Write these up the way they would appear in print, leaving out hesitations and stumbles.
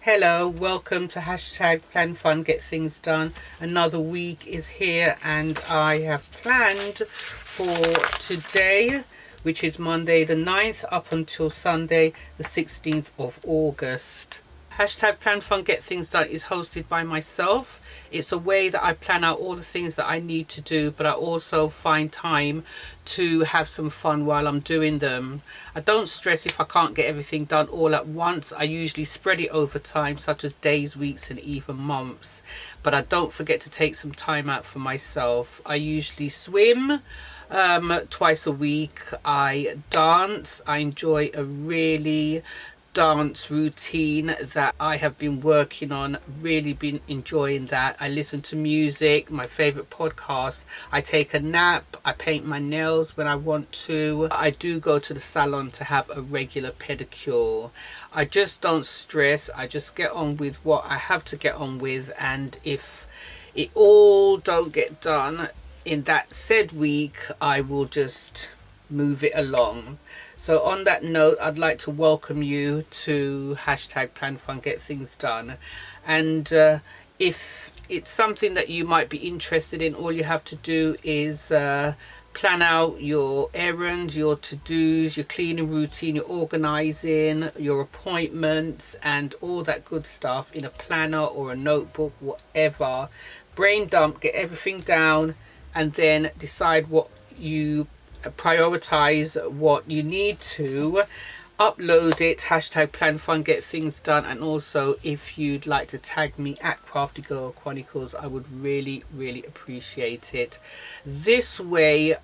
Hello, welcome to hashtag Plan Fun Get Things Done. Another week is here and I have planned for today, which is Monday the 9th up until Sunday the 16th of August. Hashtag Plan Fun Get Things Done is hosted by myself. It's a way that I plan out all the things that I need to do, but I also find time to have some fun while I'm doing them. I don't stress if I can't get everything done all at once. I usually spread it over time, such as days, weeks and even months. But I don't forget to take some time out for myself. I usually swim twice a week. I dance. I enjoy a really dance routine that I have been working on, really been enjoying that. I listen to music, my favorite podcasts. I take a nap. I paint my nails when I want to. I do go to the salon to have a regular pedicure. I just don't stress. I just get on with what I have to get on with, and if it all don't get done in that said week, I will just move it along. So on that note, I'd like to welcome you to hashtag Plan Fun Get Things Done. And if it's something that you might be interested in, all you have to do is plan out your errands, your to-dos, your cleaning routine, your organising, your appointments and all that good stuff in a planner or a notebook, whatever. Brain dump, get everything down and then decide what you prioritize, what you need to upload it, hashtag Plan Fun Get Things Done. And also if you'd like to tag me at Crafty Girl Chronicles, I would really appreciate it. This way,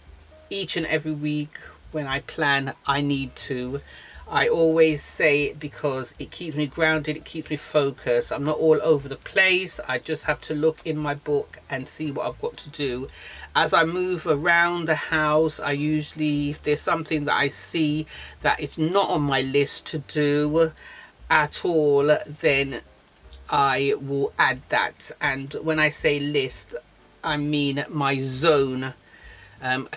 each and every week when I plan, I always say it because it keeps me grounded, it keeps me focused. I'm not all over the place. I just have to look in my book and see what I've got to do. As I move around the house, I usually, if there's something that I see that is not on my list to do at all, then I will add that. And when I say list, I mean my zone.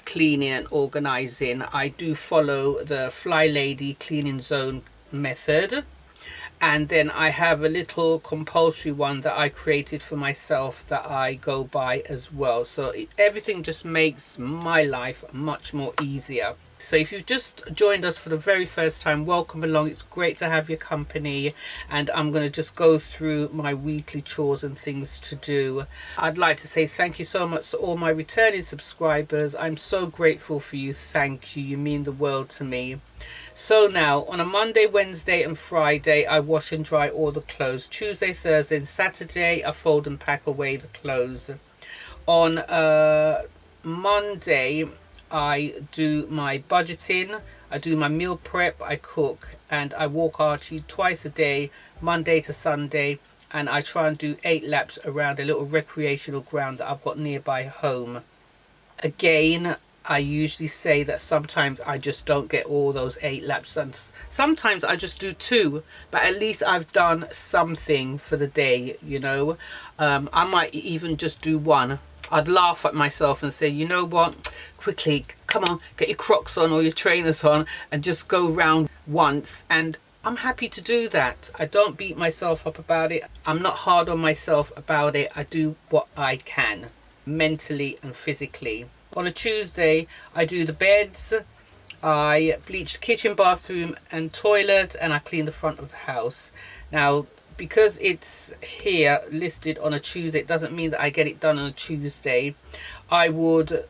Cleaning and organizing. I do follow the Fly Lady cleaning zone method, and then I have a little compulsory one that I created for myself that I go by as well. So everything just makes my life much more easier. So if you've just joined us for the very first time, welcome along. It's great to have your company, and I'm going to just go through my weekly chores and things to do. I'd like to say thank you so much to all my returning subscribers. I'm so grateful for you. Thank you. You mean the world to me. So now on a Monday, Wednesday and Friday, I wash and dry all the clothes. Tuesday, Thursday and Saturday, I fold and pack away the clothes. On Monday, I do my budgeting, I do my meal prep, I cook, and I walk Archie twice a day, Monday to Sunday, and I try and do 8 laps around a little recreational ground that I've got nearby home. Again, I usually say that sometimes I just don't get all those 8 laps done. Sometimes I just do 2, but at least I've done something for the day, you know. I might even just do 1. I'd laugh at myself and say, you know what, quickly, come on, get your Crocs on or your trainers on and just go round once. And I'm happy to do that. I don't beat myself up about it. I'm not hard on myself about it. I do what I can, mentally and physically. On a Tuesday, I do the beds, I bleach the kitchen, bathroom and toilet, and I clean the front of the house. Now, because it's here listed on a Tuesday, it doesn't mean that I get it done on a Tuesday. I would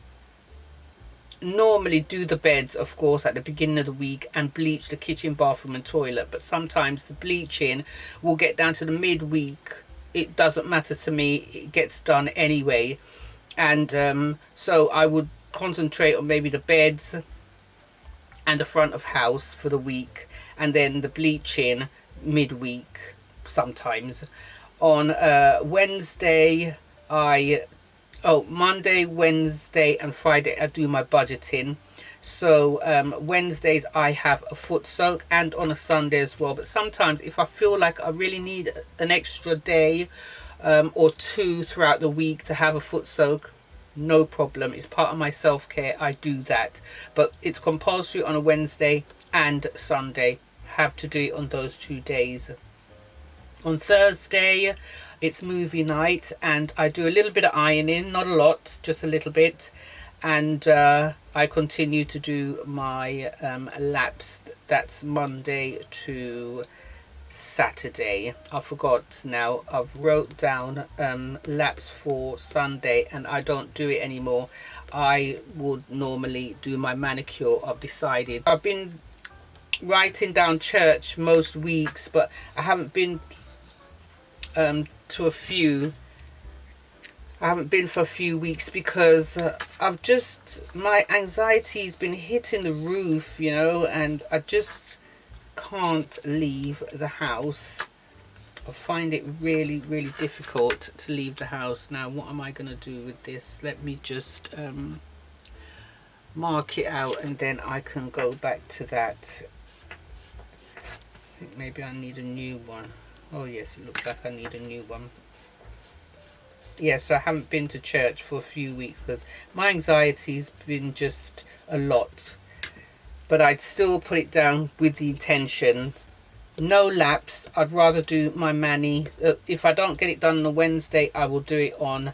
normally do the beds, of course, at the beginning of the week and bleach the kitchen, bathroom and toilet. But sometimes the bleaching will get down to the midweek. It doesn't matter to me. It gets done anyway. And so I would concentrate on maybe the beds and the front of house for the week. And then the bleaching midweek. Sometimes on Wednesday Monday, Wednesday and Friday I do my budgeting. So Wednesdays I have a foot soak, and on a Sunday as well. But sometimes if I feel like I really need an extra day or 2 throughout the week to have a foot soak, no problem. It's part of my self-care. I do that, but it's compulsory on a Wednesday and Sunday. Have to do it on those 2 days. On Thursday it's movie night, and I do a little bit of ironing, not a lot, just a little bit, and I continue to do my laps. That's Monday to Saturday. I forgot now. I've wrote down laps for Sunday, and I don't do it anymore. I would normally do my manicure. I've decided. I've been writing down church most weeks, but I haven't been to a few. I haven't been for a few weeks because my anxiety's been hitting the roof, you know, and I just can't leave the house. I find it really, really difficult to leave the house. Now, what am I going to do with this? Let me just mark it out, and then I can go back to that. I think maybe I need a new one. Oh yes, it looks like I need a new one. Yes, I haven't been to church for a few weeks because my anxiety's been just a lot. But I'd still put it down with the intention. No laps. I'd rather do my mani. If I don't get it done on a Wednesday, I will do it on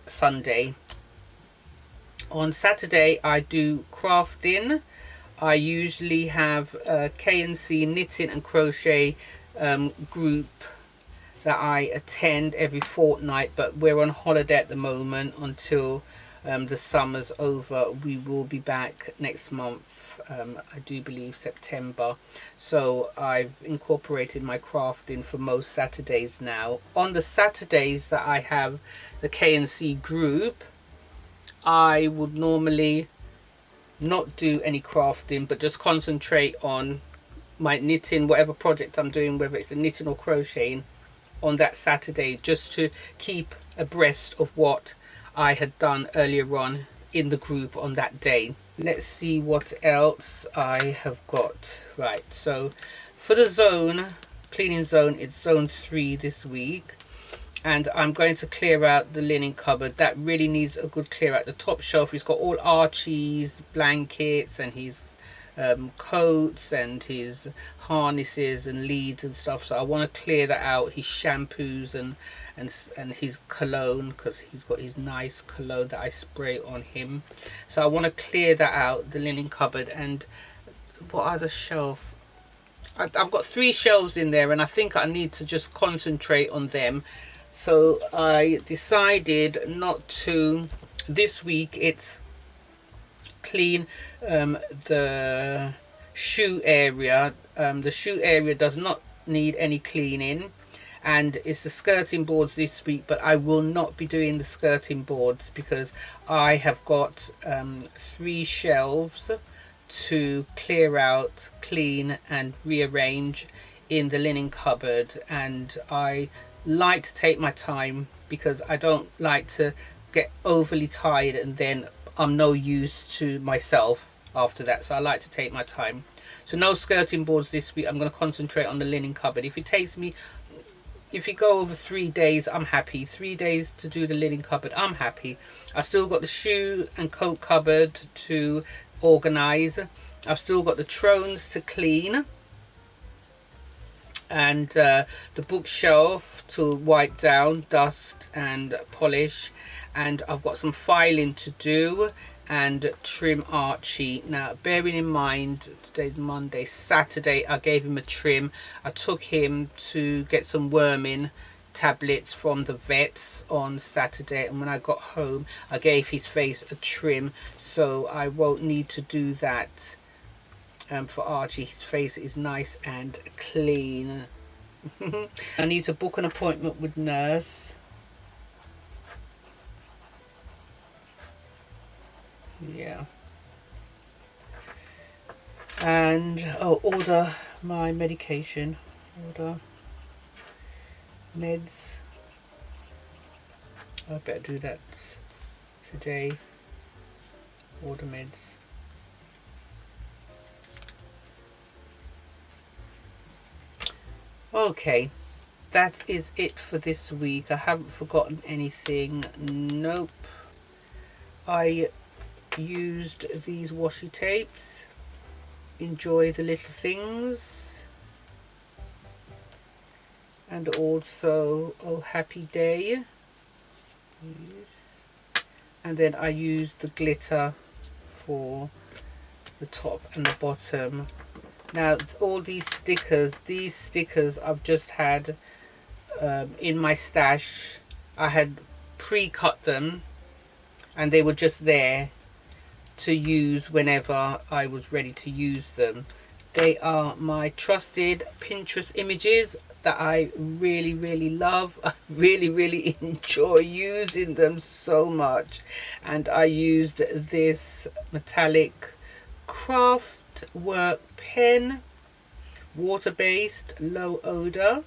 Sunday. On Saturday, I do crafting. I usually have a K&C knitting and crochet group that I attend every fortnight, but we're on holiday at the moment until the summer's over. We will be back next month, I do believe September. So I've incorporated my crafting for most Saturdays now. On the Saturdays that I have the K&C group, I would normally not do any crafting, but just concentrate on my knitting, whatever project I'm doing, whether it's the knitting or crocheting, on that Saturday, just to keep abreast of what I had done earlier on in the group on that day. Let's see what else I have got. Right, so for the cleaning zone, it's zone 3 this week, and I'm going to clear out the linen cupboard. That really needs a good clear out. The top shelf, he's got all Archie's blankets and his coats and his harnesses and leads and stuff, so I want to clear that out. His shampoos and his cologne, because he's got his nice cologne that I spray on him, so I want to clear that out, the linen cupboard. And what other shelf? I've got 3 shelves in there, and I think I need to just concentrate on them. So I decided not to, this week it's clean the shoe area. The shoe area does not need any cleaning, and it's the skirting boards this week, but I will not be doing the skirting boards because I have got 3 shelves to clear out, clean and rearrange in the linen cupboard, and I like to take my time because I don't like to get overly tired and then I'm no use to myself after that. So I like to take my time. So no skirting boards this week. I'm going to concentrate on the linen cupboard. If you go over 3 days, I'm happy. 3 days to do the linen cupboard, I'm happy. I've still got the shoe and coat cupboard to organize. I've still got the thrones to clean, and the bookshelf to wipe down, dust and polish, and I've got some filing to do and trim Archie. Now, bearing in mind today's Monday, Saturday I gave him a trim. I took him to get some worming tablets from the vets on Saturday, and when I got home I gave his face a trim, so I won't need to do that for Archie. His face is nice and clean. I need to book an appointment with nurse. Yeah. And order my medication. Order meds. I better do that today. Order meds. Okay, that is it for this week. I haven't forgotten anything. Nope. I used these washi tapes. Enjoy the little things. and also Oh Happy Day. And then I used the glitter for the top and the bottom. Now all these stickers I've just had in my stash. I had pre-cut them and they were just there to use whenever I was ready to use them. They are my trusted Pinterest images that I really love. I really enjoy using them so much. And I used this metallic craft work pen, water-based, low odor,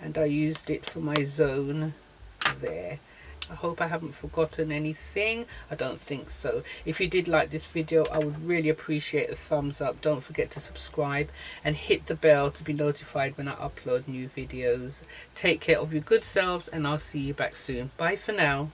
and I used it for my zone there. I hope I haven't forgotten anything. I don't think so. If you did like this video, I would really appreciate a thumbs up. Don't forget to subscribe and hit the bell to be notified when I upload new videos. Take care of your good selves and I'll see you back soon. Bye for now.